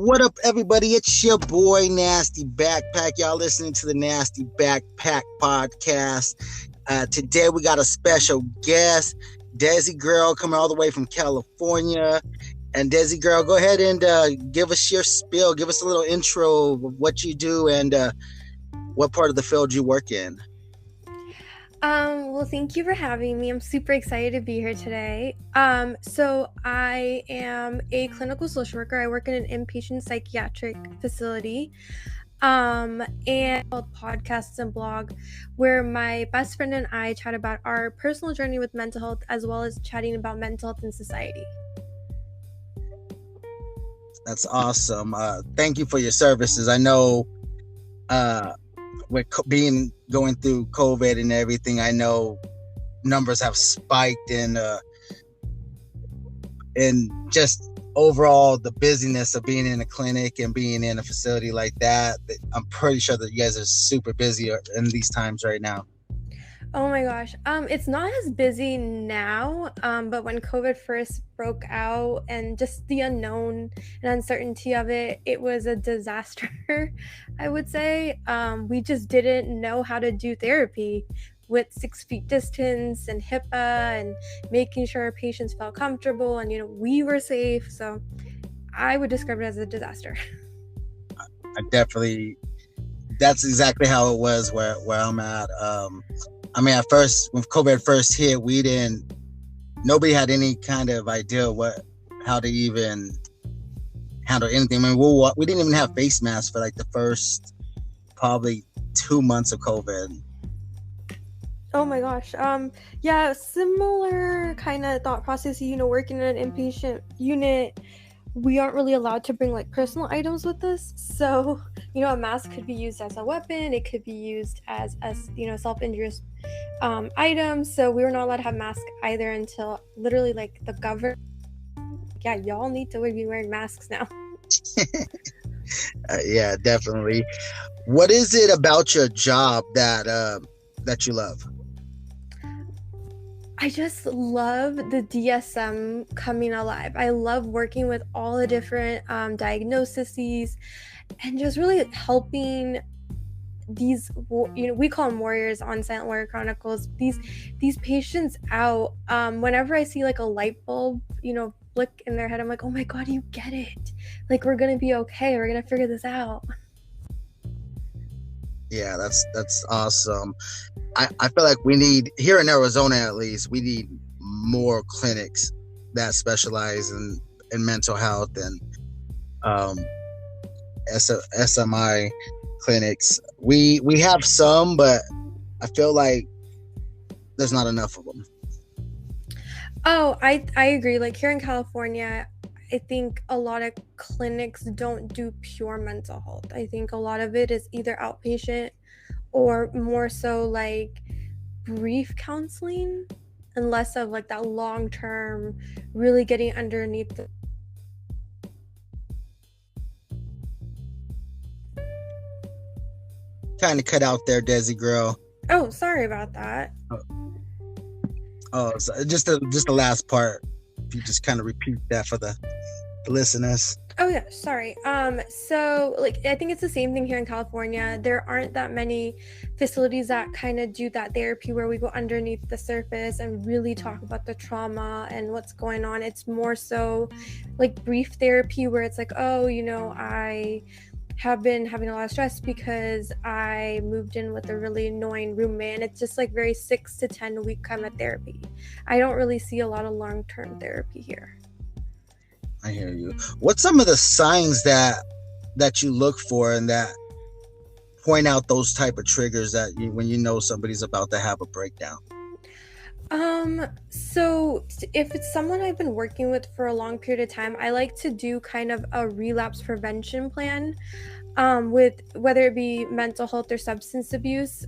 What up, everybody? It's your boy, Nasty Backpack. Y'all listening to the Nasty Backpack podcast. Today, we got a special guest, DesiGirl, coming all the way from California. And DesiGirl, go ahead and give us your spiel. Give us a little intro of what you do and what part of the field you work in. Well, thank you for having me. I'm super excited to be here today. So I am a clinical social worker. I work in an inpatient psychiatric facility, and called Podcasts and Blog, where my best friend and I chat about our personal journey with mental health, as well as chatting about mental health in society. That's awesome. Thank you for your services. I know, with going through COVID and everything, I know numbers have spiked and just overall the busyness of being in a clinic and being in a facility like that. I'm pretty sure that you guys are super busy in these times right now. Oh my gosh. It's not as busy now, but when COVID first broke out and just the unknown and uncertainty of it, it was a disaster, I would say. We just didn't know how to do therapy with 6 feet distance and HIPAA and making sure our patients felt comfortable and, we were safe. So I would describe it as a disaster. That's exactly how it was where I'm at. At first, when COVID first hit, nobody had any kind of idea how to even handle anything. We didn't even have face masks for like the first probably 2 months of COVID. Oh my gosh. Yeah, similar kind of thought process, working in an inpatient unit. We aren't really allowed to bring like personal items with us. So, a mask could be used as a weapon. It could be used as self-injurious items. So we were not allowed to have masks either until literally like the government. Yeah, y'all need to be wearing masks now. Yeah, definitely. What is it about your job that you love? I just love the DSM coming alive. I love working with all the different diagnoses and just really helping these, we call them warriors on Silent Warrior Chronicles, these patients out. Whenever I see like a light bulb, flick in their head, I'm like, oh my God, you get it. Like, we're going to be okay. We're going to figure this out. Yeah, that's awesome. I feel like we need, here in Arizona at least, we need more clinics that specialize in mental health and SMI clinics. We have some, but I feel like there's not enough of them. Oh, I agree. Like here in California, I think a lot of clinics don't do pure mental health. I think a lot of it is either outpatient or more so like brief counseling and less of like that long-term really getting underneath the kind of cut out there, DesiGirl. Oh, sorry about that. Oh, so just the last part. If you just kind of repeat that for the listeners. Oh yeah, sorry. So like I think it's the same thing here in California. There aren't that many facilities that kind of do that therapy where we go underneath the surface and really talk about the trauma and what's going on. It's more so like brief therapy where it's like, oh, I have been having a lot of stress because I moved in with a really annoying roommate, and it's just like very 6 to 10 week kind of therapy. I don't really see a lot of long-term therapy here. I hear you. What's some of the signs that you look for and that point out those type of triggers that when you know somebody's about to have a breakdown? So if it's someone I've been working with for a long period of time, I like to do kind of a relapse prevention plan, with whether it be mental health or substance abuse.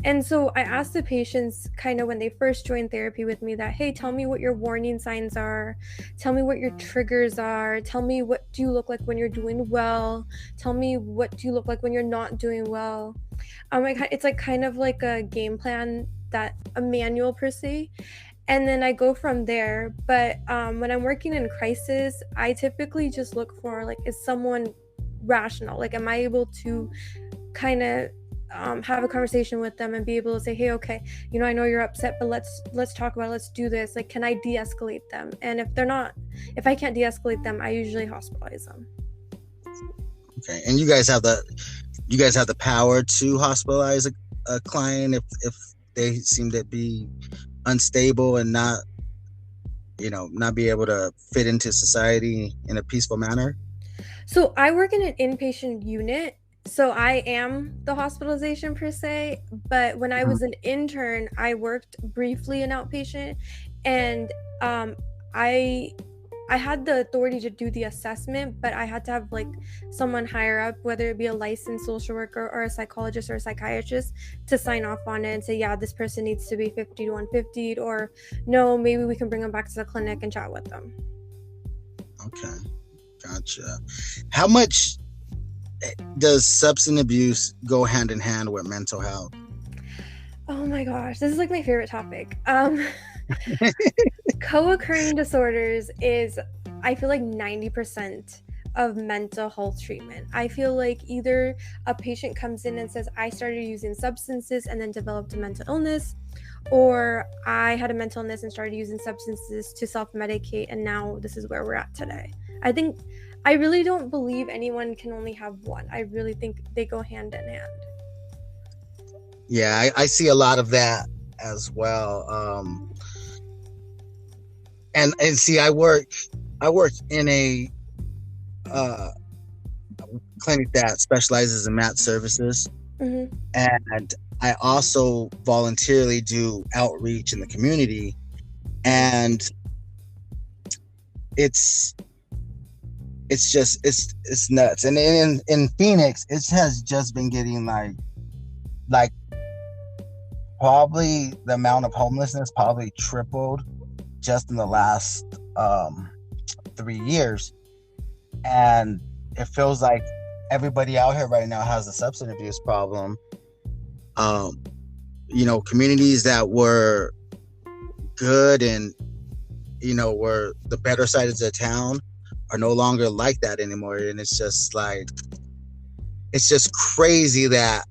And so I ask the patients kind of when they first join therapy with me that, hey, tell me what your warning signs are. Tell me what your triggers are. Tell me what do you look like when you're doing well. Tell me what do you look like when you're not doing well. It's like kind of like a game plan, that a manual per se. and then I go from there. But when I'm working in crisis, I typically just look for, like, is someone rational? Like, am I able to kind of have a conversation with them and be able to say, hey, okay, you know, I know you're upset, but let's talk about it. Let's do this. Like, can I de-escalate them? And if I can't de-escalate them, I usually hospitalize them. Okay. And you guys have the power to hospitalize a client if they seem to be unstable and not be able to fit into society in a peaceful manner? So I work in an inpatient unit, so I am the hospitalization per se, but when I was an intern, I worked briefly in outpatient, and I had the authority to do the assessment, but I had to have, like, someone higher up, whether it be a licensed social worker or a psychologist or a psychiatrist, to sign off on it and say, yeah, this person needs to be 50 to 150, or no, maybe we can bring them back to the clinic and chat with them. Okay, gotcha. How much does substance abuse go hand in hand with mental health? Oh my gosh, this is like my favorite topic. Co-occurring disorders is, I feel like, 90% of mental health treatment. I feel like either a patient comes in and says, I started using substances and then developed a mental illness, or I had a mental illness and started using substances to self-medicate, and now this is where we're at today. I really don't believe anyone can only have one. I really think they go hand in hand. Yeah, I see a lot of that as well. And see, I work in a clinic that specializes in mat services, and I also voluntarily do outreach in the community, and it's nuts. And in Phoenix, it has just been getting like probably the amount of homelessness probably tripled just in the last 3 years, and it feels like everybody out here right now has a substance abuse problem. Communities that were good and were the better side of the town are no longer like that anymore, and it's just crazy that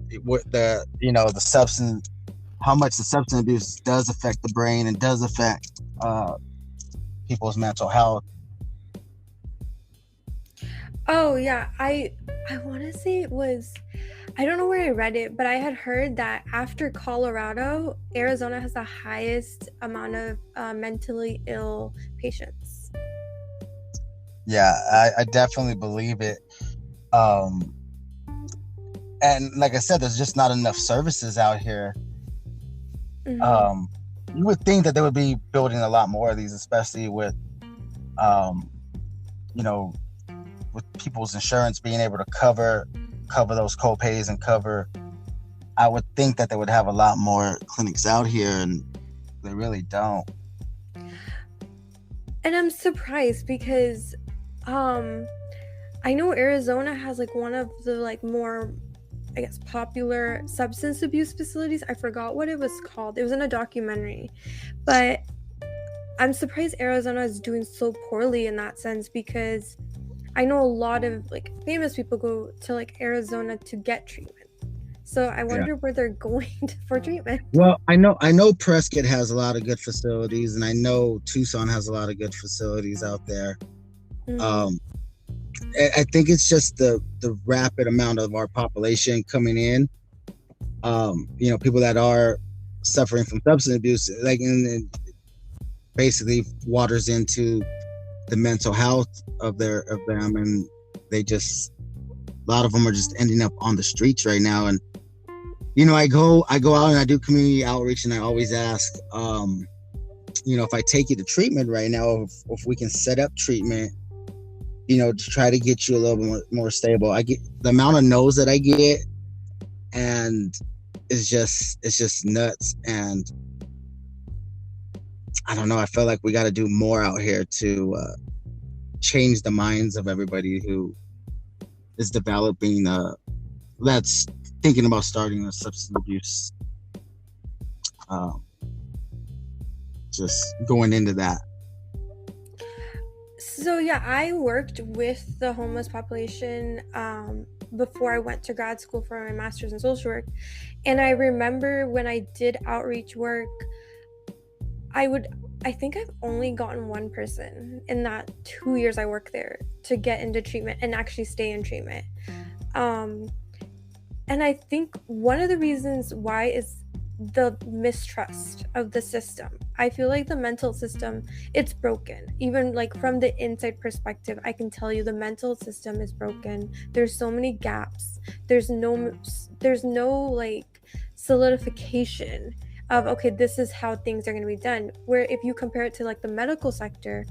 the substance, how much the substance abuse does affect the brain and does affect people's mental health. Oh yeah, I want to say it was, I don't know where I read it, but I had heard that after Colorado, Arizona has the highest amount of mentally ill patients. Yeah, I definitely believe it. And like I said, there's just not enough services out here. You would think that they would be building a lot more of these, especially with with people's insurance being able to cover those co-pays and cover. I would think that they would have a lot more clinics out here, and they really don't. And I'm surprised because I know Arizona has like one of the like more, I guess, popular substance abuse facilities. I forgot what it was called. It was in a documentary. But I'm surprised Arizona is doing so poorly in that sense, because I know a lot of like famous people go to like Arizona to get treatment. So I wonder where they're going for treatment. Well, I know Prescott has a lot of good facilities, and I know Tucson has a lot of good facilities out there. I think it's just the rapid amount of our population coming in. People that are suffering from substance abuse, like, and it basically waters into the mental health of them, and a lot of them are just ending up on the streets right now. And I go out and I do community outreach, and I always ask, if I take you to treatment right now, if we can set up treatment, to try to get you a little bit more stable. I get the amount of no's that I get, and it's just nuts. And I don't know, I feel like we got to do more out here to change the minds of everybody who is developing, that's thinking about starting a substance abuse just going into that? So yeah, I worked with the homeless population before I went to grad school for my master's in social work. And I remember when I did outreach work, I think I've only gotten one person in that 2 years I worked there to get into treatment and actually stay in treatment. And I think one of the reasons why is the mistrust of the system. I feel like the mental system, it's broken. Even like from the inside perspective, I can tell you the mental system is broken. There's so many gaps. There's no like solidification of, okay, this is how things are going to be done. Where if you compare it to like the medical sector,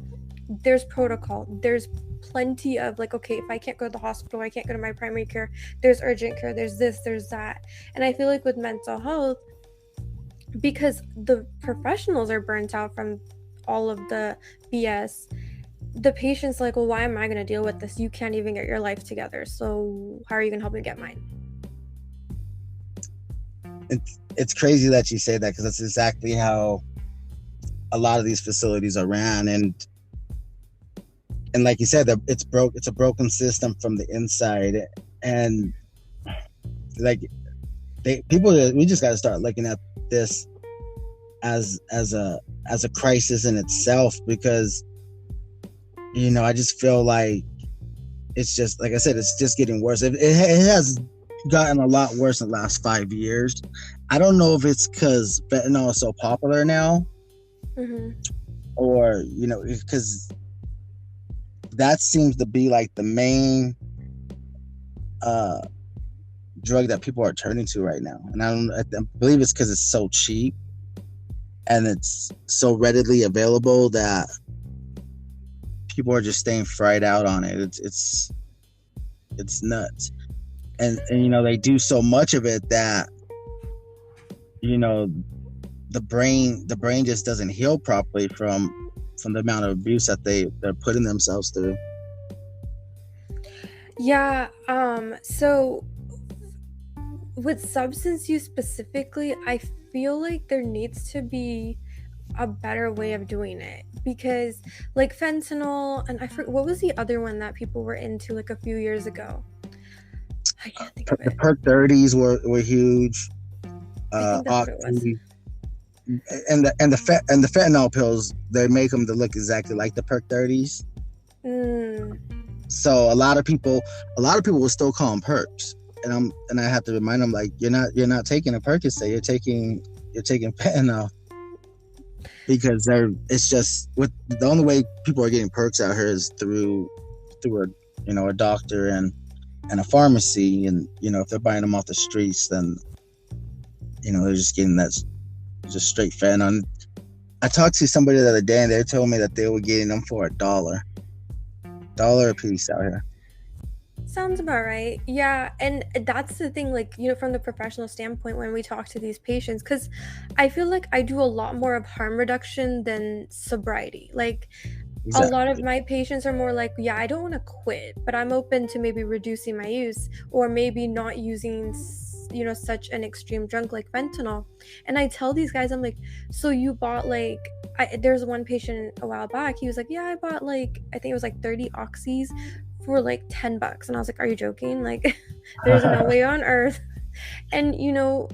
there's protocol, there's plenty of like, okay, if I can't go to the hospital, I can't go to my primary care, there's urgent care, there's this, there's that. And I feel like with mental health, because the professionals are burnt out from all of the BS, the patient's like, well, why am I going to deal with this? You can't even get your life together, so how are you going to help me get mine? It's crazy that you say that, because that's exactly how a lot of these facilities are ran. And like you said, it's a broken system from the inside. And like we just got to start looking at this as a crisis in itself, because I just feel like it's just, like I said, it's just getting worse. It has gotten a lot worse in the last 5 years. I don't know if it's because fentanyl is so popular now, or because that seems to be like the main drug that people are turning to right now. And I believe it's because it's so cheap and it's so readily available that people are just staying fried out on it. It's nuts. And they do so much of it that the brain just doesn't heal properly from the amount of abuse that they're putting themselves through. Yeah. So with substance use specifically, I feel like there needs to be a better way of doing it, because like fentanyl, and I forget what was the other one that people were into like a few years ago. I can't think of it. The perk 30s were huge. That's what it was. And the fentanyl pills, they make them to look exactly like the perk 30s. So a lot of people will still call them perks, and I have to remind them, like, you're not taking a Percocet, you're taking fentanyl, because it's just, with the only way people are getting perks out here is through a doctor and a pharmacy, and if they're buying them off the streets, then they're just getting that just straight fentanyl. I talked to somebody the other day, and they told me that they were getting them for $1 a piece out here. Sounds about right. Yeah. And that's the thing, like, from the professional standpoint, when we talk to these patients, because I feel like I do a lot more of harm reduction than sobriety. Like, exactly. A lot of my patients are more like, yeah, I don't want to quit, but I'm open to maybe reducing my use, or maybe not using such an extreme drug like fentanyl. And I tell these guys, I'm like, so you bought like, there's one patient a while back, he was like, yeah, I bought like, I think it was like 30 oxys for like $10. And I was like, are you joking? Like, there's no way on earth. And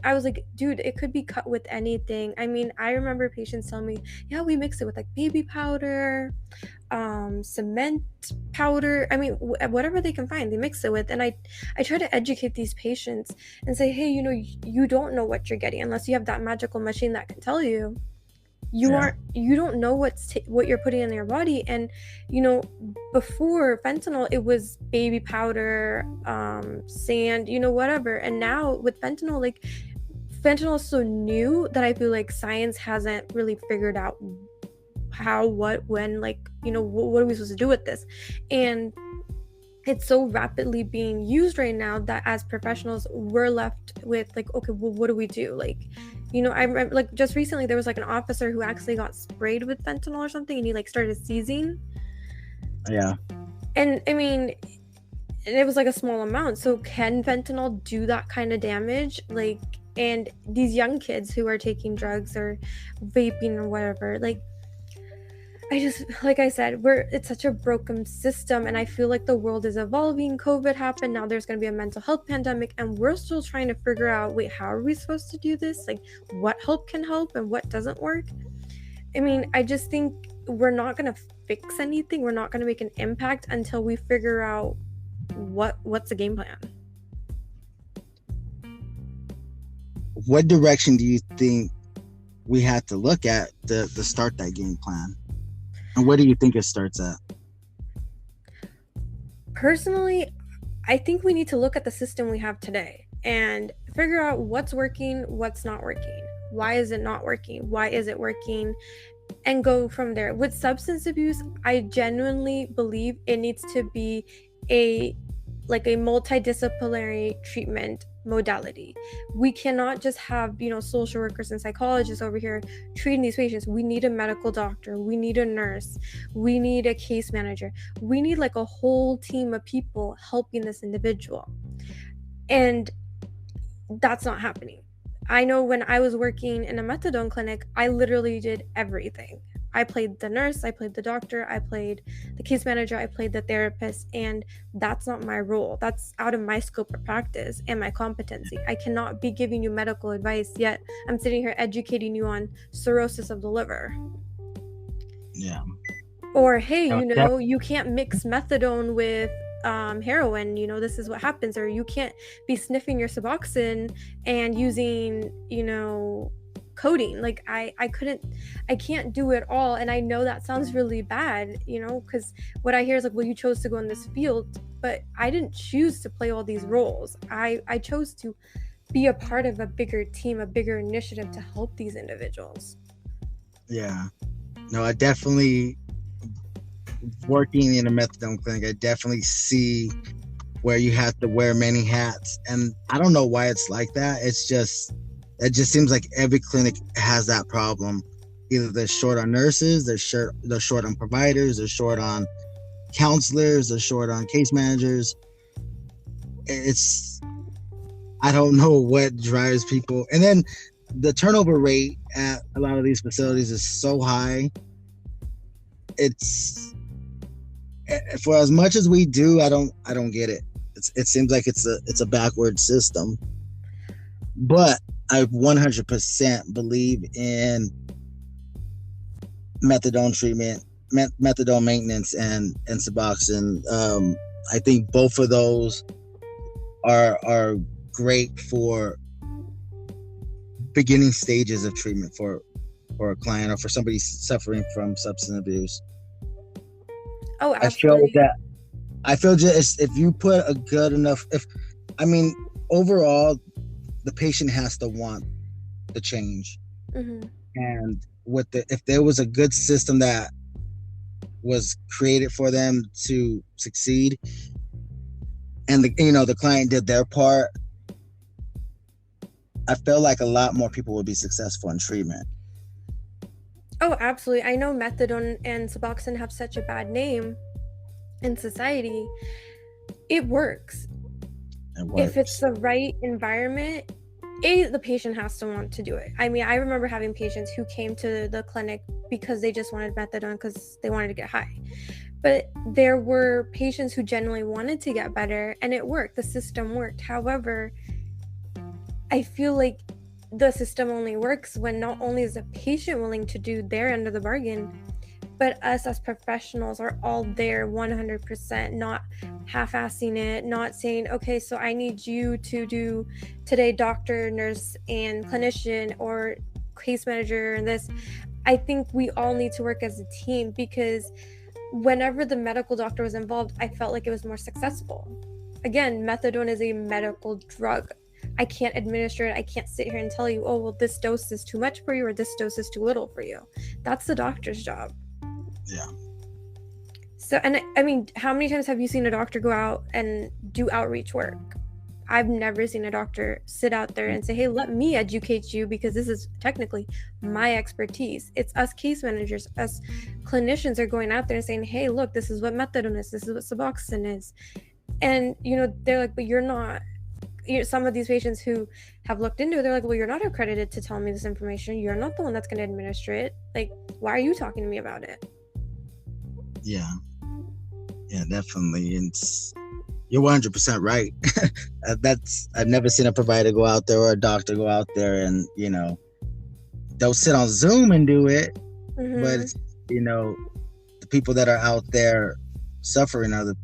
I was like, dude, it could be cut with anything. I mean, I remember patients telling me, yeah, we mix it with like baby powder, cement powder. I mean, whatever they can find, they mix it with. And I try to educate these patients and say, hey, you don't know what you're getting unless you have that magical machine that can tell you. You don't know what you're putting in your body. And before fentanyl, it was baby powder, sand, whatever. And now with fentanyl, like, fentanyl is so new that I feel like science hasn't really figured out how, what, when, like, what are we supposed to do with this? And it's so rapidly being used right now that as professionals, we're left with like, okay, well, what do we do? Like, I remember, like, just recently there was like an officer who actually got sprayed with fentanyl or something, and he like started seizing. Yeah. And I mean, it was like a small amount. So can fentanyl do that kind of damage? Like, And these young kids who are taking drugs or vaping or whatever, like, like I said, it's such a broken system, and I feel like the world is evolving. COVID happened, now there's going to be a mental health pandemic, and we're still trying to figure out, wait, how are we supposed to do this? Like, what help can help and what doesn't work? I mean, I just think we're not going to fix anything. We're not going to make an impact until we figure out what's the game plan. What direction do you think we have to look at to start that game plan? And where do you think it starts at? Personally, I think we need to look at the system we have today and figure out what's working, what's not working. Why is it not working? Why is it working? And go from there. With substance abuse, I genuinely believe it needs to be a multidisciplinary treatment modality. We cannot just have, social workers and psychologists over here treating these patients. We need a medical doctor. We need a nurse. We need a case manager. We need like a whole team of people helping this individual. And that's not happening. I know when I was working in a methadone clinic, I literally did everything. I played the nurse, I played the doctor, I played the case manager, I played the therapist, and that's not my role. That's out of my scope of practice and my competency. I cannot be giving you medical advice, yet I'm sitting here educating you on cirrhosis of the liver. Yeah. Or, hey, you can't mix methadone with heroin, this is what happens. Or you can't be sniffing your Suboxone and using, codeine. Like I can't do it all. And I know that sounds really bad, because what I hear is like, well, you chose to go in this field, but I didn't choose to play all these roles. I chose to be a part of a bigger team, a bigger initiative to help these individuals. Yeah. No, I definitely, working in a methadone clinic, I definitely see where you have to wear many hats. And I don't know why it's like that. It just seems like every clinic has that problem. Either they're short on nurses, they're short on providers, they're short on counselors, they're short on case managers. I don't know what drives people. And then the turnover rate at a lot of these facilities is so high. For as much as we do, I don't get it. It seems like it's a backward system. But I 100% believe in methadone treatment, methadone maintenance, and Suboxone. I think both of those are great for beginning stages of treatment for a client or for somebody suffering from substance abuse. Oh, absolutely. I feel just if you put a good enough, overall, the patient has to want the change. Mm-hmm. And if there was a good system that was created for them to succeed, and the client did their part, I feel like a lot more people would be successful in treatment. Oh, absolutely. I know methadone and Suboxone have such a bad name in society. It works. If it's the right environment, the patient has to want to do it. I mean, I remember having patients who came to the clinic because they just wanted methadone because they wanted to get high. But there were patients who genuinely wanted to get better, and it worked. The system worked. However, I feel like the system only works when not only is the patient willing to do their end of the bargain, but us as professionals are all there 100%, not half-assing it, not saying, okay, so I need you to do today doctor, nurse, and clinician, or case manager, and this. I think we all need to work as a team, because whenever the medical doctor was involved, I felt like it was more successful. Again, methadone is a medical drug. I can't administer it. I can't sit here and tell you, oh, well, this dose is too much for you or this dose is too little for you. That's the doctor's job. Yeah. So, and I mean, how many times have you seen a doctor go out and do outreach work? I've never seen a doctor sit out there and say, hey, let me educate you, because this is technically my expertise. It's us case managers, us clinicians are going out there and saying, hey, look, this is what methadone is. This is what Suboxone is. And, they're like, but you're not some of these patients who have looked into it, they're like, well, you're not accredited to tell me this information. You're not the one that's going to administer it. Like, why are you talking to me about it? Yeah, definitely. And you're 100% right. I've never seen a provider go out there or a doctor go out there and, they'll sit on Zoom and do it. Mm-hmm. But it's, the people that are out there suffering are the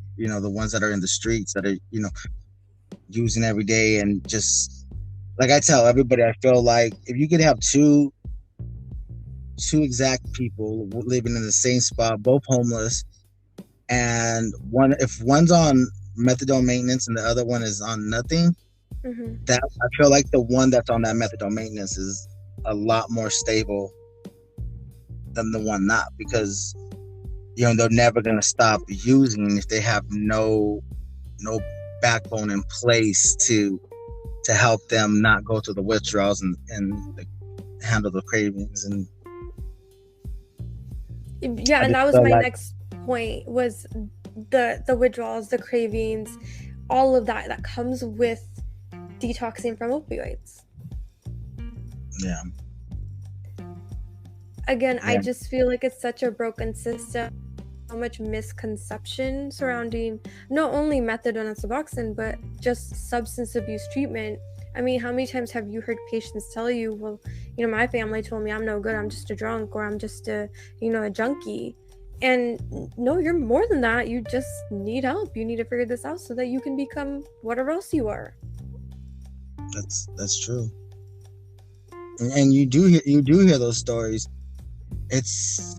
ones that are in the streets that are, using every day. And just like I tell everybody, I feel like if you could have two exact people living in the same spot, both homeless, and if one's on methadone maintenance and the other one is on nothing, mm-hmm. that I feel like the one that's on that methadone maintenance is a lot more stable than the one not, because they're never going to stop using if they have no backbone in place to help them not go through the withdrawals and handle the cravings. And yeah, and that was my next point, was the withdrawals, the cravings, all of that comes with detoxing from opioids. Yeah. Again, I just feel like it's such a broken system, so much misconception surrounding not only methadone and Suboxone, but just substance abuse treatment. I mean, how many times have you heard patients tell you, well, my family told me I'm no good, I'm just a drunk, or I'm just a junkie. And no, you're more than that. You just need help. You need to figure this out so that you can become whatever else you are. That's true. And you do hear those stories. It's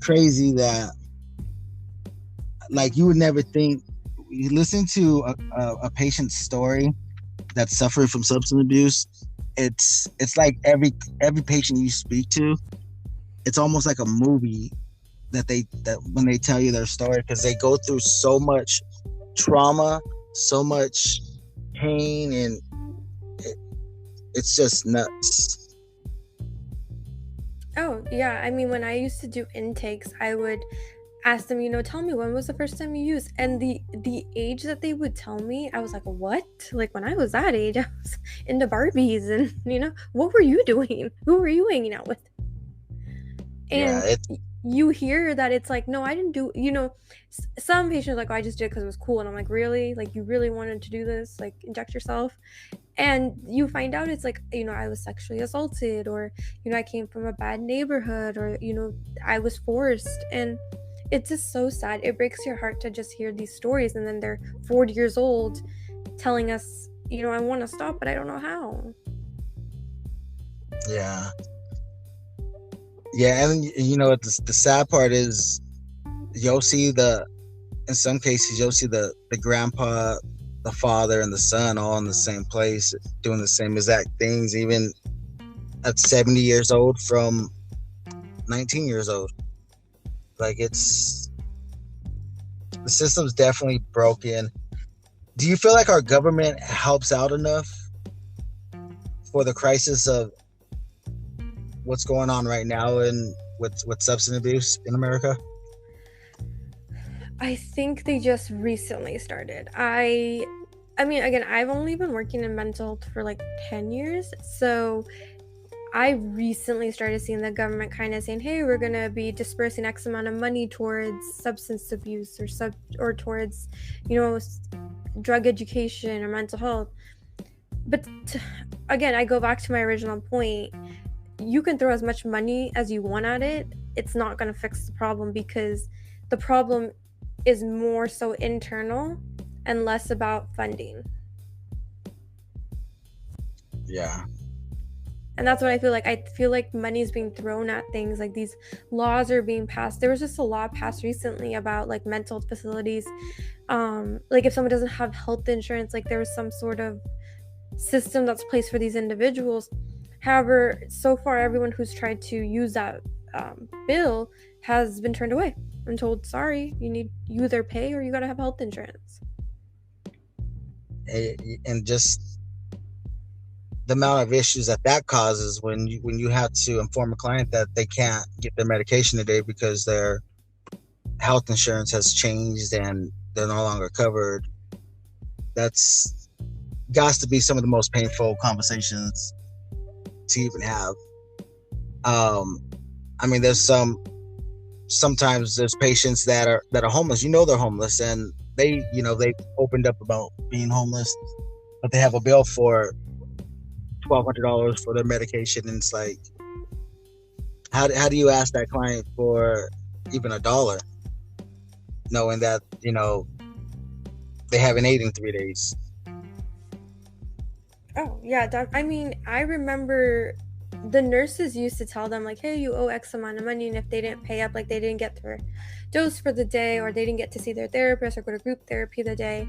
crazy that, like, you would never think, you listen to a patient's story that's suffering from substance abuse. It's like every patient you speak to, it's almost like a movie that when they tell you their story, because they go through so much trauma, so much pain, and it's just nuts. Oh, yeah. I mean, when I used to do intakes, I would ask them, tell me, when was the first time you used? And the age that they would tell me, I was like, what? Like, when I was that age, I was into Barbies, and, what were you doing? Who were you hanging out with? And you hear that it's like, no, I didn't do, some patients are like, oh, I just did it because it was cool. And I'm like, really? Like, you really wanted to do this? Like, inject yourself? And you find out it's like, I was sexually assaulted, or, I came from a bad neighborhood, or, I was forced. And it's just so sad. It breaks your heart to just hear these stories. And then they're 40 years old telling us, I want to stop, but I don't know how. Yeah. Yeah, and the sad part is in some cases you'll see the grandpa, the father, and the son all in the same place doing the same exact things, even at 70 years old from 19 years old. Like, the system's definitely broken. Do you feel like our government helps out enough for the crisis of what's going on right now and with substance abuse in America? I think they just recently started. I mean, again, I've only been working in mental health for like 10 years. So I recently started seeing the government kind of saying, hey, we're going to be dispersing X amount of money towards substance abuse or towards, drug education or mental health. But again, I go back to my original point. You can throw as much money as you want at it. It's not going to fix the problem, because the problem is more so internal and less about funding. Yeah. And that's what I feel like. I feel like money is being thrown at things. Like, these laws are being passed. There was just a law passed recently about like mental facilities. Like, if someone doesn't have health insurance, like, there was some sort of system that's placed for these individuals. However, so far, everyone who's tried to use that bill has been turned away and told, sorry, you either pay or you got to have health insurance. And just the amount of issues that causes when you have to inform a client that they can't get their medication today because their health insurance has changed and they're no longer covered. That's got to be some of the most painful conversations to even have. I mean, sometimes there's patients that are homeless. They're homeless, and they opened up about being homeless, but they have a bill for $1,200 for their medication, and it's like, how do you ask that client for even $1, knowing that they haven't ate in 3 days? Oh yeah, I mean, I remember the nurses used to tell them, like, hey, you owe X amount of money, and if they didn't pay up, like they didn't get their dose for the day, or they didn't get to see their therapist or go to group therapy the day,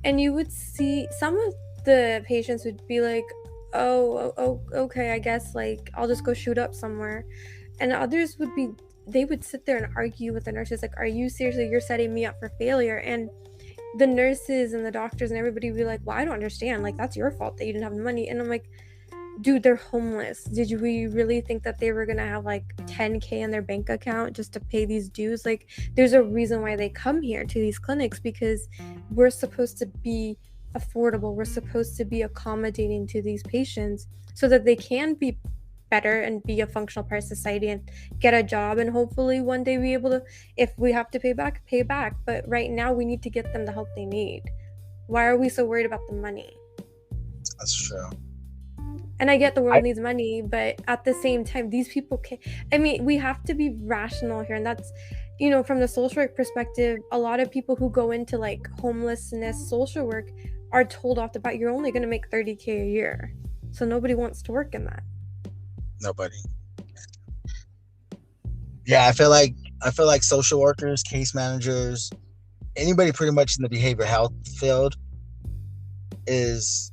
and you would see some of the patients would be like, oh, okay, I guess, like, I'll just go shoot up somewhere. And others they would sit there and argue with the nurses, like, are you seriously, you're setting me up for failure? And the nurses and the doctors and everybody would be like, well, I don't understand, like, that's your fault that you didn't have the money. And I'm like, dude, they're homeless. Did we really think that they were gonna have like $10K in their bank account just to pay these dues? Like, there's a reason why they come here to these clinics, because we're supposed to be affordable, we're supposed to be accommodating to these patients so that they can be better and be a functional part of society and get a job, and hopefully one day be able to, if we have to pay back. But right now we need to get them the help they need. Why are we so worried about the money? That's true. And I get the world needs money, but at the same time, these people we have to be rational here. And that's, from the social work perspective, a lot of people who go into like homelessness social work are told off the bat, you're only going to make $30K a year. So nobody wants to work in that. Nobody. Yeah, I feel like social workers, case managers, anybody pretty much in the behavioral health field is,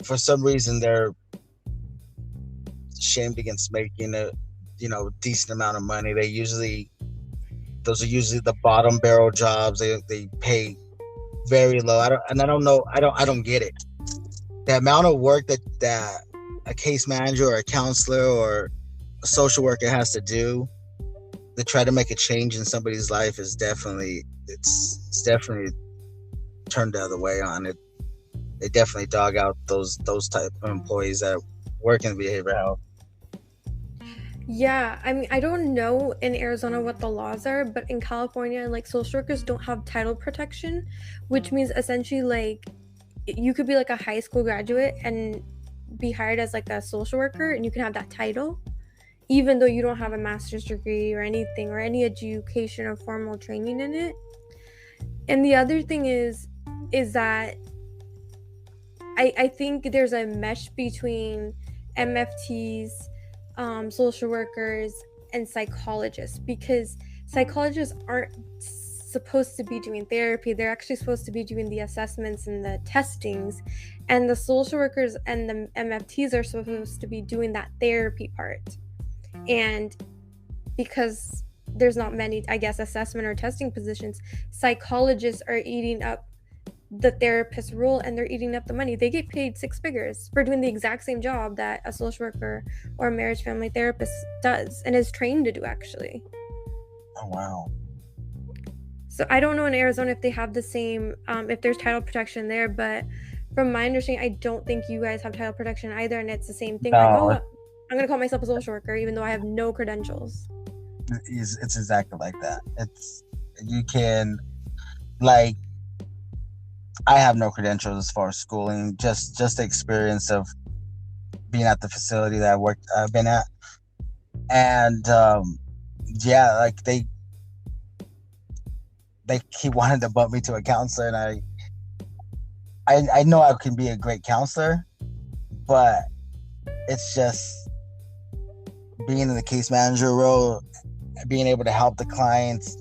for some reason, they're shamed against making a decent amount of money. Those are usually the bottom barrel jobs. They pay very low. I don't get it. The amount of work that a case manager or a counselor or a social worker has to do to try to make a change in somebody's life is definitely turned the other way on it. They definitely dog out those type of employees that work in behavioral health. Yeah, I mean, I don't know in Arizona what the laws are, but in California, like, social workers don't have title protection, which means essentially, like, you could be like a high school graduate and be hired as like a social worker, and you can have that title even though you don't have a master's degree or anything, or any education or formal training in it. And the other thing is that I think there's a mesh between MFTs, social workers, and psychologists, because psychologists aren't supposed to be doing therapy. They're actually supposed to be doing the assessments and the testings, and the social workers and the MFTs are supposed to be doing that therapy part. And because there's not many, I guess, assessment or testing positions, psychologists are eating up the therapist role, and they're eating up the money. They get paid 6 figures for doing the exact same job that a social worker or a marriage family therapist does and is trained to do, actually. Oh, wow. So I don't know in Arizona if they have the same, if there's title protection there, but from my understanding, I don't think you guys have title protection either, and it's the same thing. No. Like, oh, I'm going to call myself a social worker, even though I have no credentials. It's exactly like that. You can, like, I have no credentials as far as schooling, just the experience of being at the facility that I've been at. And, yeah, like, they keep wanting to bump me to a counselor, and I know I can be a great counselor, but it's just being in the case manager role, being able to help the clients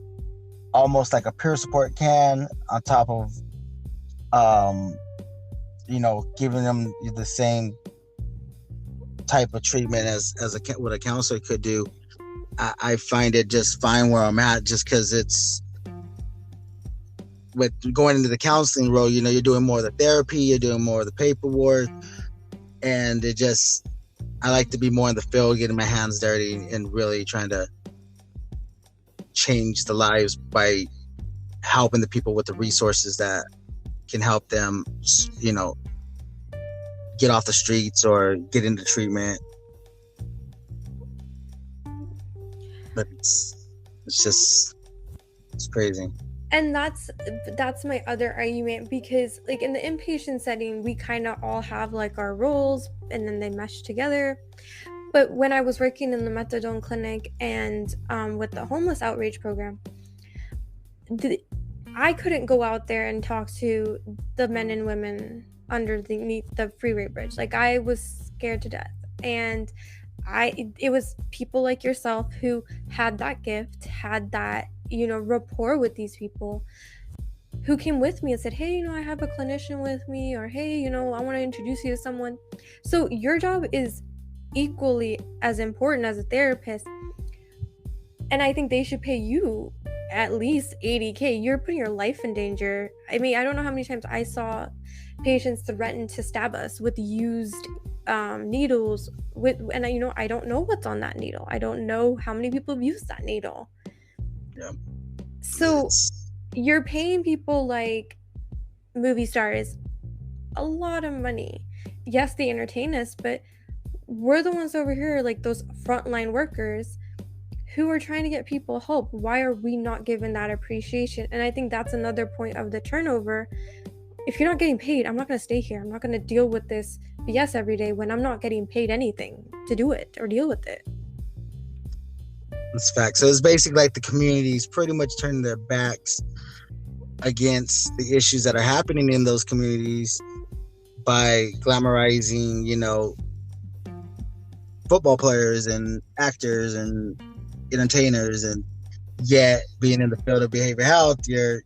almost like a peer support can, on top of giving them the same type of treatment as what a counselor could do. I find it just fine where I'm at, just because it's, with going into the counseling role, you're doing more of the therapy, you're doing more of the paperwork, and I like to be more in the field, getting my hands dirty and really trying to change the lives by helping the people with the resources that can help them, get off the streets or get into treatment. But it's crazy. And that's my other argument, because like in the inpatient setting, we kind of all have like our roles and then they mesh together. But when I was working in the methadone clinic and with the homeless outreach program, I couldn't go out there and talk to the men and women underneath the freeway bridge. Like, I was scared to death. And it was people like yourself who had that gift, had that, rapport with these people, who came with me and said, hey, I have a clinician with me, or hey, I want to introduce you to someone. So your job is equally as important as a therapist. And I think they should pay you at least $80K. You're putting your life in danger. I mean, I don't know how many times I saw patients threaten to stab us with used needles, and I don't know what's on that needle. I don't know how many people have used that needle. Yeah. So you're paying people like movie stars a lot of money. Yes, they entertain us, but we're the ones over here, like those frontline workers who are trying to get people help. Why are we not given that appreciation? And I think that's another point of the turnover. If you're not getting paid, I'm not going to stay here. I'm not going to deal with this BS every day when I'm not getting paid anything to do it or deal with it. That's fact. So it's basically like the communities pretty much turning their backs against the issues that are happening in those communities by glamorizing, football players and actors and entertainers, and yet being in the field of behavioral health, you're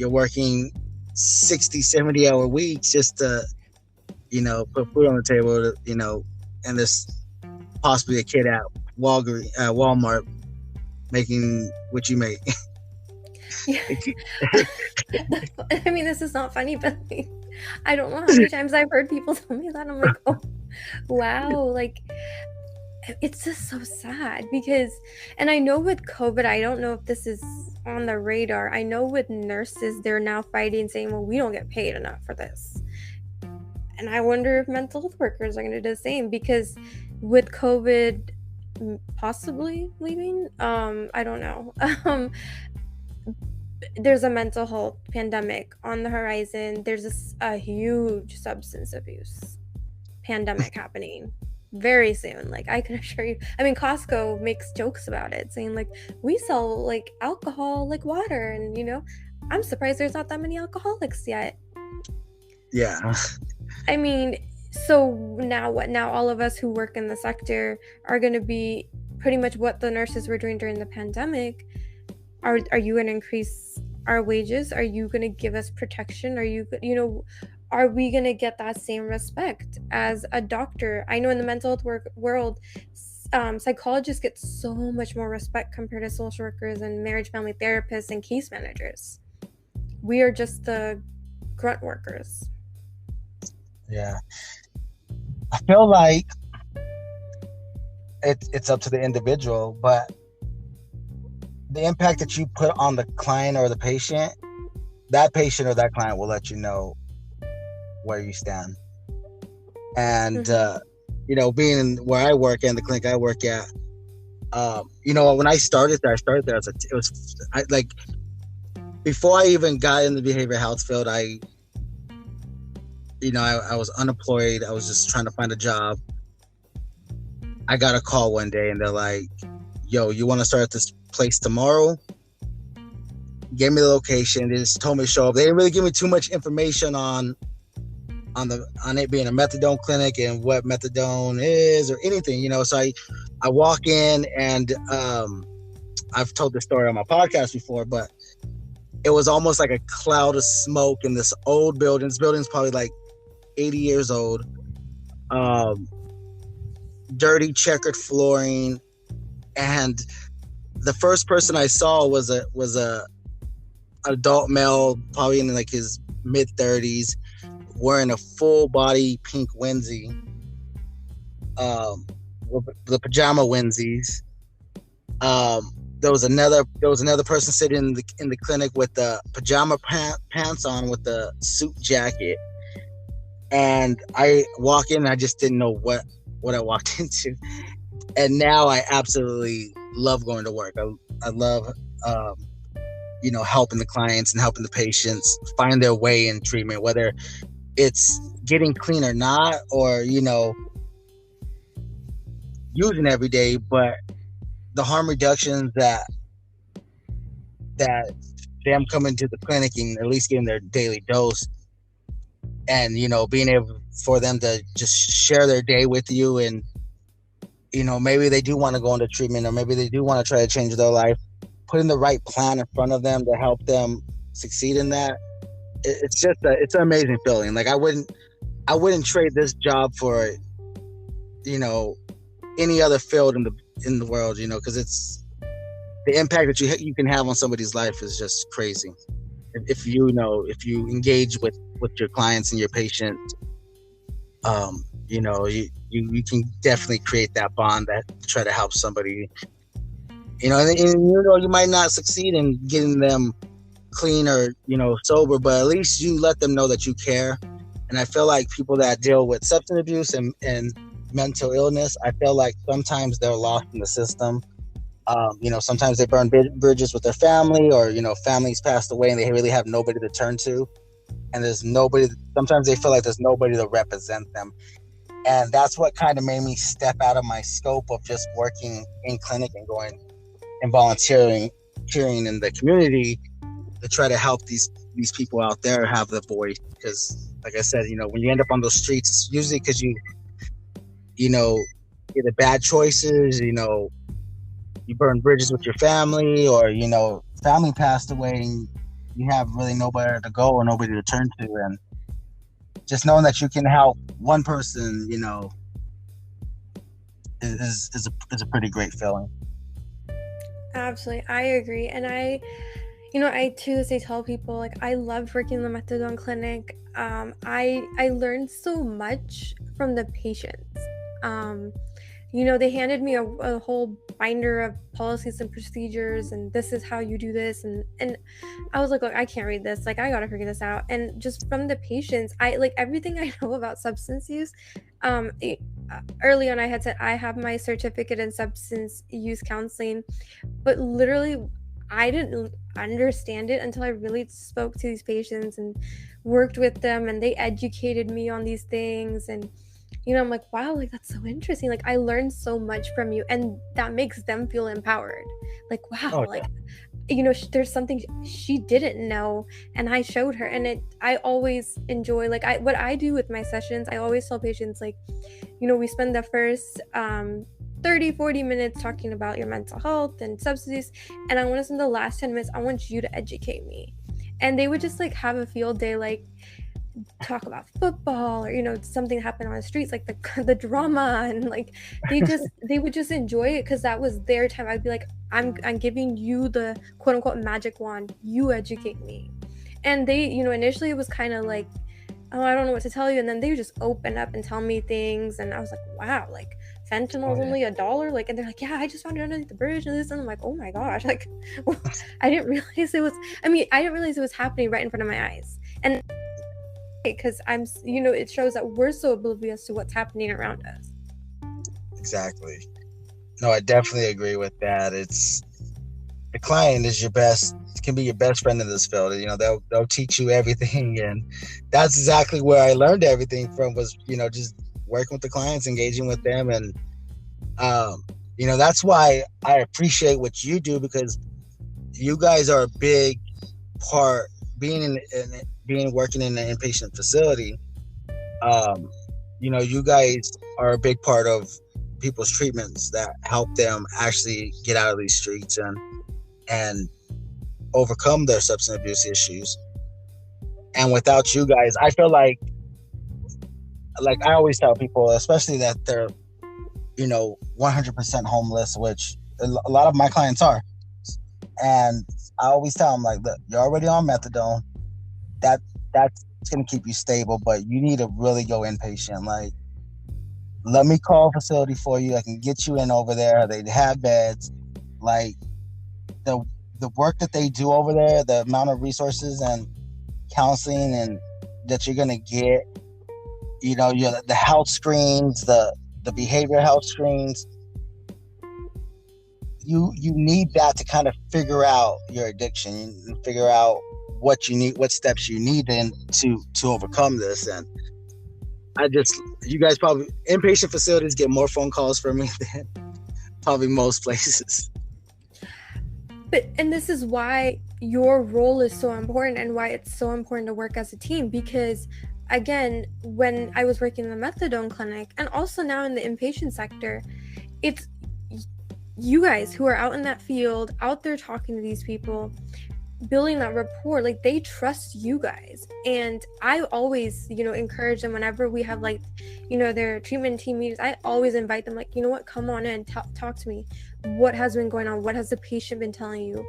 working 60, 70-hour weeks just to, put food on the table, and there's possibly a kid at Walmart making what you make. Yeah. I mean, this is not funny, but I don't know how many times I've heard people tell me that. I'm like, oh, wow. Like, it's just so sad because, and I know with COVID, I don't know if this is on the radar. I know with nurses, they're now fighting, saying, well, we don't get paid enough for this. And I wonder if mental health workers are going to do the same, because with COVID possibly leaving, I don't know. There's a mental health pandemic on the horizon. There's a huge substance abuse pandemic happening very soon. Like, I can assure you. I mean, Costco makes jokes about it, saying like, we sell like alcohol like water, and I'm surprised there's not that many alcoholics yet. Yeah. I mean, so now what? Now all of us who work in the sector are going to be pretty much what the nurses were doing during the pandemic. Are you going to increase our wages? Are you going to give us protection? Are you, are we going to get that same respect as a doctor? I know in the mental health world, psychologists get so much more respect compared to social workers and marriage family therapists and case managers. We are just the grunt workers. Yeah. I feel like it's up to the individual, but the impact that you put on the client or the patient, that patient or that client will let you know where you stand. And being where I work and the clinic I work at, when I started there, before I even got in the behavioral health field, I was unemployed. I was just trying to find a job. I got a call one day and they're like, yo, you want to start at this place tomorrow? Gave me the location. They just told me to show up. They didn't really give me too much information on it being a methadone clinic and what methadone is or anything, So I walk in and I've told this story on my podcast before, but it was almost like a cloud of smoke in this old building. This building's probably like 80 years old. Dirty checkered flooring, and the first person I saw was a adult male, probably in like his mid 30s, wearing a full body pink onesie, the pajama onesies, there was another person sitting in the clinic with the pajama pants on with the suit jacket, and I walk in and I just didn't know what I walked into, and now I absolutely love going to work. I love helping the clients and helping the patients find their way in treatment, whether it's getting clean or not, or using every day, but the harm reductions that them coming to the clinic and at least getting their daily dose, and being able for them to just share their day with you, and maybe they do want to go into treatment, or maybe they do want to try to change their life, putting the right plan in front of them to help them succeed in that. It's it's an amazing feeling. Like I wouldn't trade this job for any other field in the world, because it's the impact that you can have on somebody's life is just crazy. If you engage with your clients and your patients, you can definitely create that bond that try to help somebody, and you might not succeed in getting them clean or sober, but at least you let them know that you care. And I feel like people that deal with substance abuse and mental illness, I feel like sometimes they're lost in the system. Sometimes they burn bridges with their family, or families passed away and they really have nobody to turn to, and there's nobody. Sometimes they feel like there's nobody to represent them, and that's what kind of made me step out of my scope of just working in clinic and going and volunteering in the community to try to help these people out there have the voice. Because like I said, when you end up on those streets, it's usually because you either bad choices, you burn bridges with your family, or family passed away and you have really nowhere to go or nobody to turn to. And just knowing that you can help one person, is a pretty great feeling. Absolutely, I agree. And I to this day tell people, like, I loved working in the methadone clinic. I learned so much from the patients. They handed me a whole binder of policies and procedures, and this is how you do this, and I was like, look, I can't read this, like, I gotta figure this out. And just from the patients, I like everything I know about substance use. Early on I had said I have my certificate in substance use counseling, but literally I didn't understand it until I really spoke to these patients and worked with them, and they educated me on these things. And I'm like, wow, like, that's so interesting. Like, I learned so much from you, and that makes them feel empowered. Like, wow, like, there's something she didn't know, and I showed her. And I always enjoy, like, what I do with my sessions, I always tell patients, like, we spend the first 30-40 minutes talking about your mental health and substance use, and I want to spend the last 10 minutes, I want you to educate me. And they would just, like, have a field day, like, talk about football, or something happened on the streets, like the drama, and like they would just enjoy it because that was their time. I'd be like, I'm giving you the quote unquote magic wand, you educate me. And they, initially it was kind of like, oh, I don't know what to tell you, and then they would just open up and tell me things, and I was like, wow, like, fentanyl is only $1, like, and they're like, yeah, I just found it underneath the bridge and this, and I'm like, oh my gosh, like, I didn't realize it was happening right in front of my eyes. And because it shows that we're so oblivious to what's happening around us. Exactly. No, I definitely agree with that. It's the client is can be your best friend in this field. They'll teach you everything, and that's exactly where I learned everything from, was just working with the clients, engaging with them. And that's why I appreciate what you do, because you guys are a big part, working in an inpatient facility. You guys are a big part of people's treatments that help them actually get out of these streets and overcome their substance abuse issues. And without you guys, I feel like I always tell people, especially that they're 100% homeless, which a lot of my clients are, and I always tell them, like, look, you're already on methadone, that's going to keep you stable, but you need to really go inpatient. Like, let me call a facility for you. I can get you in over there. They have beds. Like, the work that they do over there, the amount of resources and counseling and that you're gonna get, the health screens, the behavioral health screens, you need that to kind of figure out your addiction and figure out what you need, what steps you need then to overcome this. And you guys probably, inpatient facilities get more phone calls from me than probably most places. And this is why your role is so important and why it's so important to work as a team, because again, when I was working in the methadone clinic and also now in the inpatient sector, it's you guys who are out in that field, out there talking to these people, building that rapport. Like, they trust you guys. And I always, encourage them whenever we have their treatment team meetings. I always invite them, like, you know what, come on in, talk to me. What has been going on? What has the patient been telling you?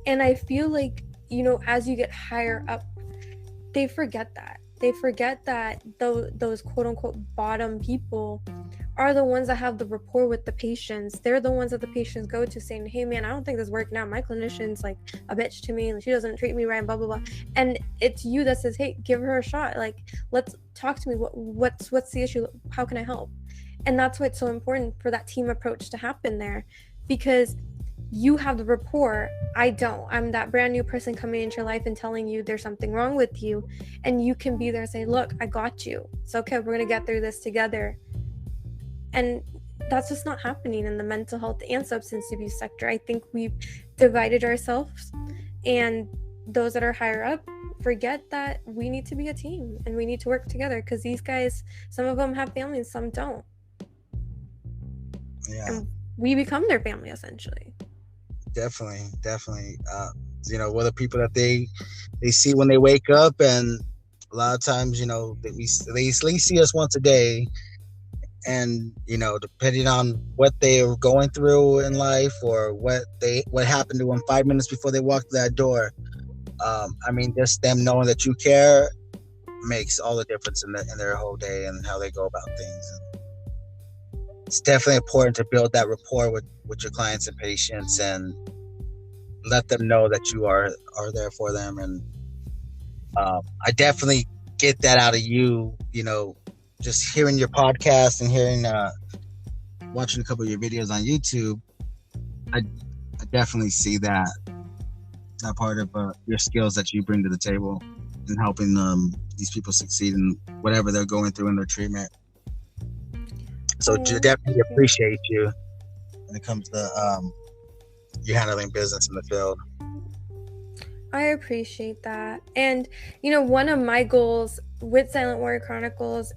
And I feel like, as you get higher up, they forget that. They forget that those quote unquote bottom people are the ones that have the rapport with the patients. They're the ones that the patients go to saying, hey man, I don't think this worked out. My clinician's like a bitch to me and she doesn't treat me right, blah, blah, blah. And it's you that says, hey, give her a shot. Like, let's talk to me. What's the issue? How can I help? And that's why it's so important for that team approach to happen there, because you have the rapport. I don't. I'm that brand new person coming into your life and telling you there's something wrong with you. And you can be there and say, look, I got you. It's okay. We're going to get through this together. And that's just not happening in the mental health and substance abuse sector. I think we've divided ourselves, and those that are higher up forget that we need to be a team and we need to work together, because these guys, some of them have families, some don't. Yeah. And we become their family essentially. Definitely. We're the people that they see when they wake up, and a lot of times, they see us once a day. And depending on what they are going through in life or what happened to them 5 minutes before they walked through that door, just them knowing that you care makes all the difference in their whole day and how they go about things. And it's definitely important to build that rapport with your clients and patients and let them know that you are there for them. And I definitely get that out of you, just hearing your podcast and hearing, watching a couple of your videos on YouTube. I definitely see that part of your skills that you bring to the table in helping these people succeed in whatever they're going through in their treatment. So definitely appreciate you when it comes to you handling business in the field. I appreciate that. And, one of my goals with Silent Warrior Chronicles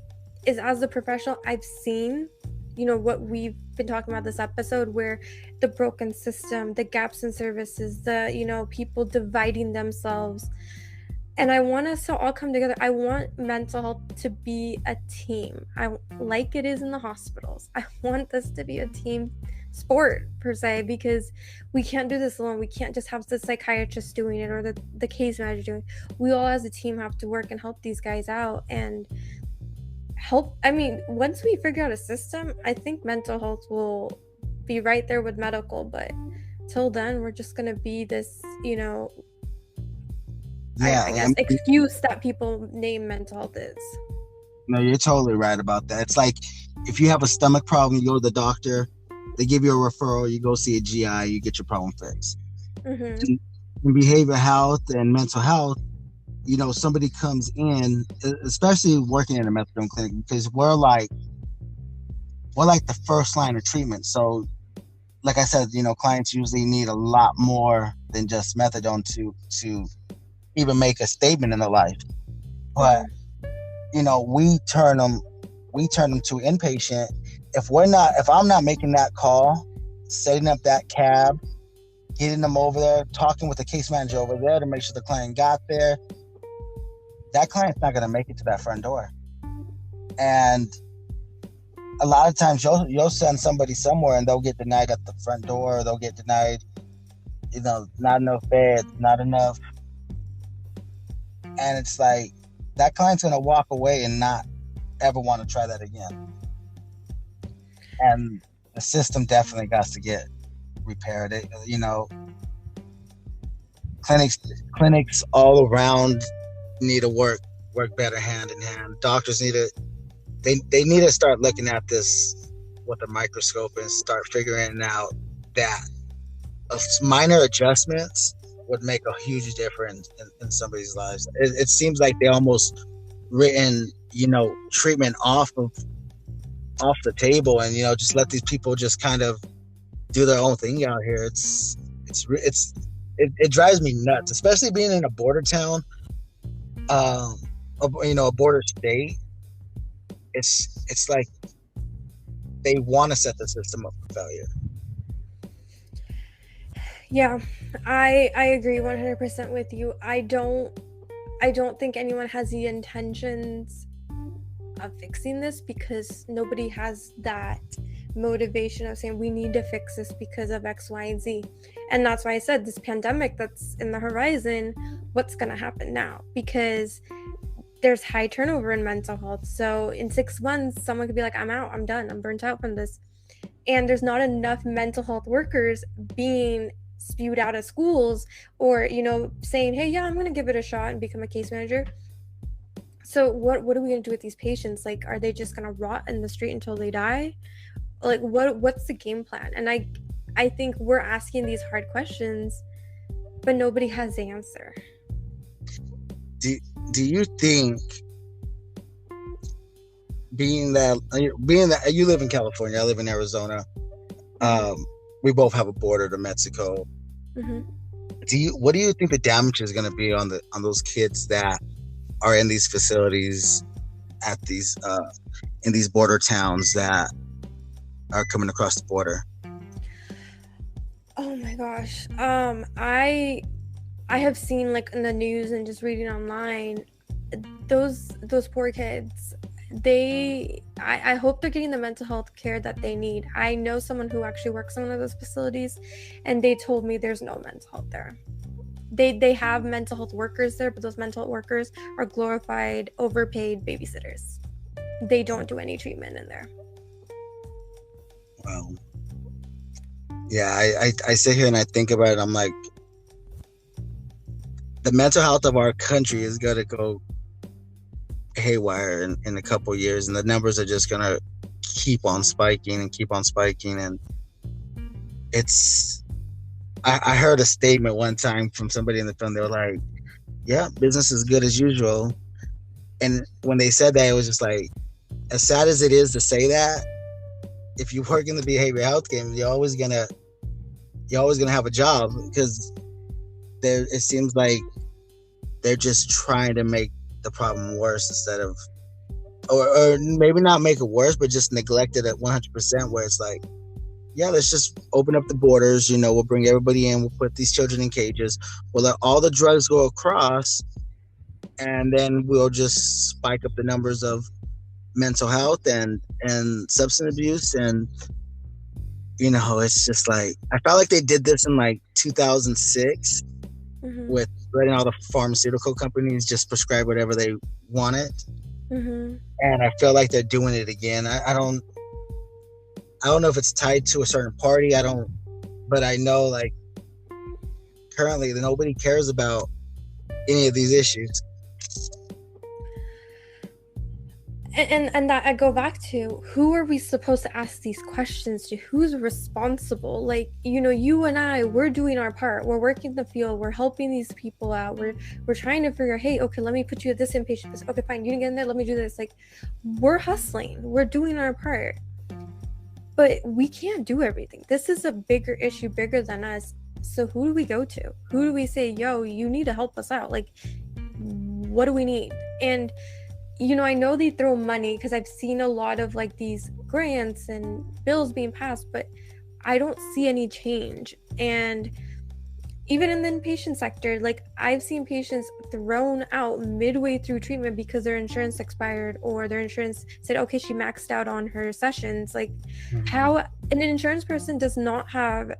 is, as a professional, I've seen, what we've been talking about this episode, where the broken system, the gaps in services, the, people dividing themselves. And I want us to all come together. I want mental health to be a team. Like it is in the hospitals. I want this to be a team sport per se, because we can't do this alone. We can't just have the psychiatrist doing it or the case manager doing it. We all as a team have to work and help these guys out and help. Once we figure out a system, I think mental health will be right there with medical, but till then we're just going to be this, I guess excuse that people name mental health is. No, you're totally right about that. It's like if you have a stomach problem, you go to the doctor, they give you a referral, you go see a GI, you get your problem fixed. Mm-hmm. In behavioral health and mental health, somebody comes in, especially working in a methadone clinic, because we're like the first line of treatment. So like I said, clients usually need a lot more than just methadone to even make a statement in their life. But we turn them to inpatient. If I'm not making that call, setting up that cab, getting them over there, talking with the case manager over there to make sure the client got there, that client's not going to make it to that front door. And a lot of times you'll send somebody somewhere and they'll get denied at the front door, or they'll get denied, not enough beds, not enough. And it's like, that client's going to walk away and not ever want to try that again. And the system definitely got to get repaired. clinics all around need to work better hand in hand. Doctors need to they need to start looking at this with a microscope and start figuring out that minor adjustments would make a huge difference in somebody's lives. It seems like they almost written, treatment off the table, and just let these people just kind of do their own thing out here. It drives me nuts, especially being in a border town, a border state. It's like they want to set the system up for failure. Yeah, I agree 100% with you. I don't think anyone has the intentions of fixing this, because nobody has that motivation of saying we need to fix this because of X, Y, and Z. And that's why I said this pandemic that's in the horizon, what's going to happen now? Because there's high turnover in mental health. So in 6 months, someone could be like, I'm out, I'm done, I'm burnt out from this. And there's not enough mental health workers being spewed out of schools, or saying, hey, yeah, I'm going to give it a shot and become a case manager. So what are we going to do with these patients? Like, are they just going to rot in the street until they die? Like, what's the game plan? And I think we're asking these hard questions, but nobody has the answer. Do you think, being that you live in California, I live in Arizona, we both have a border to Mexico. Mm-hmm. What do you think the damage is going to be on those kids that are in these facilities at these in these border towns that are coming across the border? Oh my gosh. I have seen, like, in the news and just reading online, those poor kids. I hope they're getting the mental health care that they need. I know someone who actually works in one of those facilities, and they told me there's no mental health there. They have mental health workers there, but those mental health workers are glorified, overpaid babysitters. They don't do any treatment in there. Wow. Yeah, I sit here and I think about it. I'm like, the mental health of our country is going to go haywire in a couple years, and the numbers are just going to keep on spiking. And I heard a statement one time from somebody in the film. They were like, yeah, business is good as usual. And when they said that, it was just like, as sad as it is to say that, if you work in the behavioral health game, you're always gonna have a job, because it seems like they're just trying to make the problem worse instead of, or maybe not make it worse, but just neglect it at 100%, where it's like, yeah, let's just open up the borders, we'll bring everybody in, we'll put these children in cages, we'll let all the drugs go across, and then we'll just spike up the numbers of mental health and substance abuse. And it's just like, I felt like they did this in like 2006, mm-hmm. with letting all the pharmaceutical companies just prescribe whatever they wanted. Mm-hmm. And I feel like they're doing it again. I don't know if it's tied to a certain party. But I know, like, currently nobody cares about any of these issues. And that I go back to, who are we supposed to ask these questions to? Who's responsible? Like, you and I, we're doing our part. We're working in the field. We're helping these people out. We're trying to figure, hey, okay, let me put you at this inpatient. Okay, fine, you didn't get in there. Let me do this. Like, we're hustling. We're doing our part. But we can't do everything. This is a bigger issue, bigger than us. So who do we go to? Who do we say, yo, you need to help us out? Like, what do we need? And I know they throw money, because I've seen a lot of, like, these grants and bills being passed, but I don't see any change. And even in the inpatient sector, like, I've seen patients thrown out midway through treatment because their insurance expired, or their insurance said, okay, she maxed out on her sessions. Like, mm-hmm. How an insurance person does not have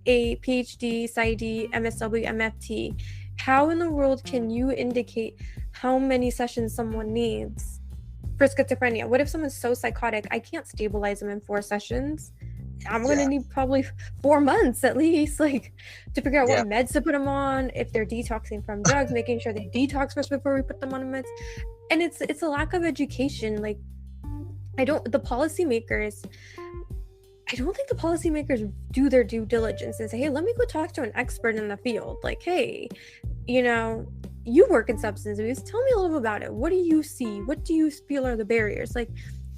a PhD, PsyD, MSW, MFT. How in the world can you indicate how many sessions someone needs for schizophrenia? What if someone's so psychotic, I can't stabilize them in 4 sessions? I'm going to need probably 4 months at least, like, to figure out what meds to put them on, if they're detoxing from drugs, making sure they detox first before we put them on meds. And it's a lack of education. Like, I don't think the policymakers do their due diligence and say, hey, let me go talk to an expert in the field. Like, hey, you work in substance abuse. Tell me a little bit about it. What do you see? What do you feel are the barriers? Like,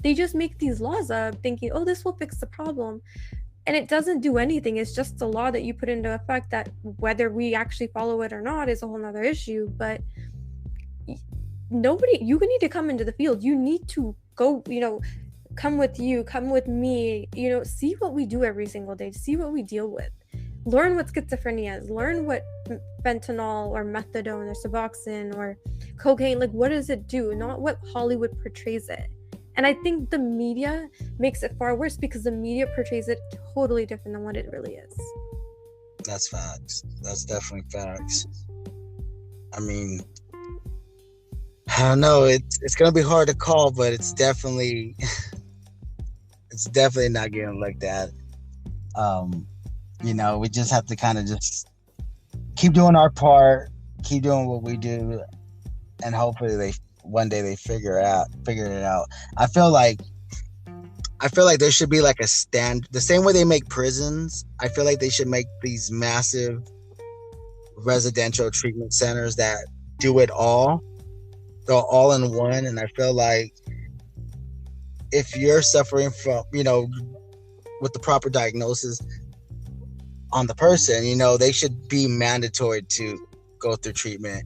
they just make these laws up thinking, oh, this will fix the problem. And it doesn't do anything. It's just a law that you put into effect that whether we actually follow it or not is a whole nother issue. But you need to come into the field. You need to go, come with me, see what we do every single day, see what we deal with. Learn what schizophrenia is, learn what fentanyl or methadone or Suboxone or cocaine, like, what does it do? Not what Hollywood portrays it. And I think the media makes it far worse because the media portrays it totally different than what it really is. That's facts. That's definitely facts. I mean, I don't know. It's gonna be hard to call, but it's definitely not getting looked at. We just have to kind of just keep doing our part, keep doing what we do, and hopefully one day they figure it out. I feel like there should be like a stand, the same way they make prisons. I feel like they should make these massive residential treatment centers that do it all. They're all in one. And I feel like if you're suffering from, with the proper diagnosis on the person, they should be mandatory to go through treatment.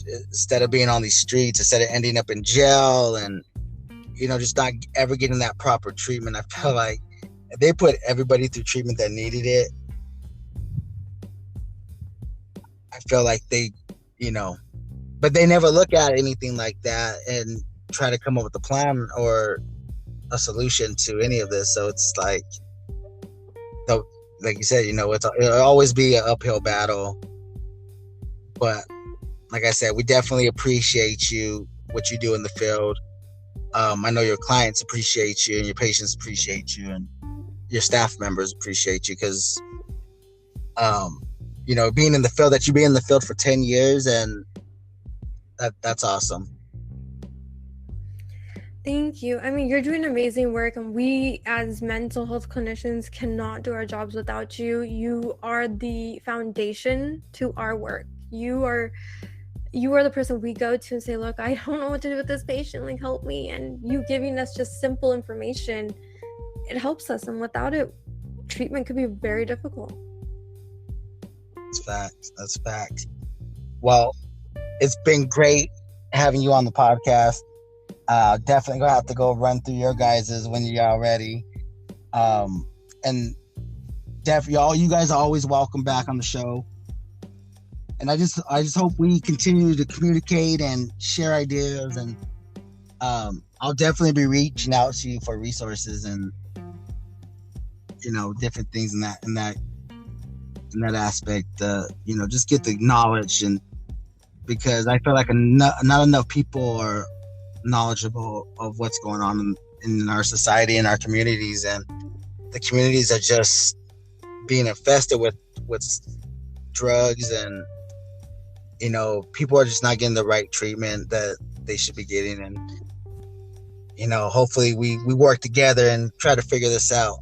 Instead of being on these streets, instead of ending up in jail and just not ever getting that proper treatment. I feel like if they put everybody through treatment that needed it, I feel like they but they never look at anything like that and try to come up with a plan or a solution to any of this. So it's like you said, it'll always be an uphill battle, but like I said, we definitely appreciate what you do in the field. I know your clients appreciate you and your patients appreciate you and your staff members appreciate you because, being in the field, that you be in the field for 10 years and that's awesome. Thank you. I mean, you're doing amazing work, and we as mental health clinicians cannot do our jobs without you. You are the foundation to our work. You are the person we go to and say, look, I don't know what to do with this patient, like, help me. And you giving us just simple information, it helps us. And without it, treatment could be very difficult. That's facts. Well, it's been great having you on the podcast. Definitely gonna have to go run through your guys's when you're all ready. And definitely all you guys are always welcome back on the show. And I just hope we continue to communicate and share ideas, and I'll definitely be reaching out to you for resources and different things in that aspect. Just get the knowledge, and because I feel like not enough people are knowledgeable of what's going on in our society and our communities, and the communities are just being infested with drugs, and people are just not getting the right treatment that they should be getting. And hopefully we work together and try to figure this out.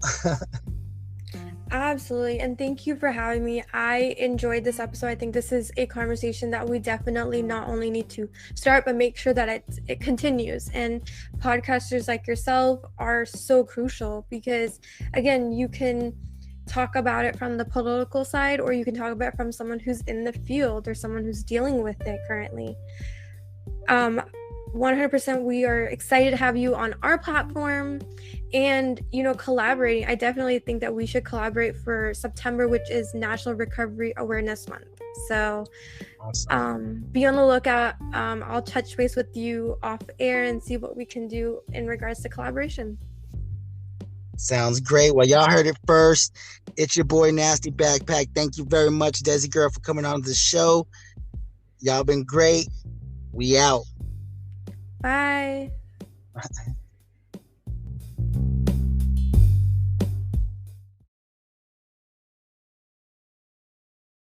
Absolutely. And thank you for having me. I enjoyed this episode. I think this is a conversation that we definitely not only need to start, but make sure that it continues. And podcasters like yourself are so crucial because, again, you can talk about it from the political side, or you can talk about it from someone who's in the field or someone who's dealing with it currently. 100%, we are excited to have you on our platform and collaborating. I definitely think that we should collaborate for September, which is National Recovery Awareness Month. So awesome. Be on the lookout. I'll touch base with you off air and see what we can do in regards to collaboration. Sounds great. Well, y'all heard it first. It's your boy Nasty Backpack. Thank you very much, DesiGirl, for coming on the show. Y'all been great. We out. Bye.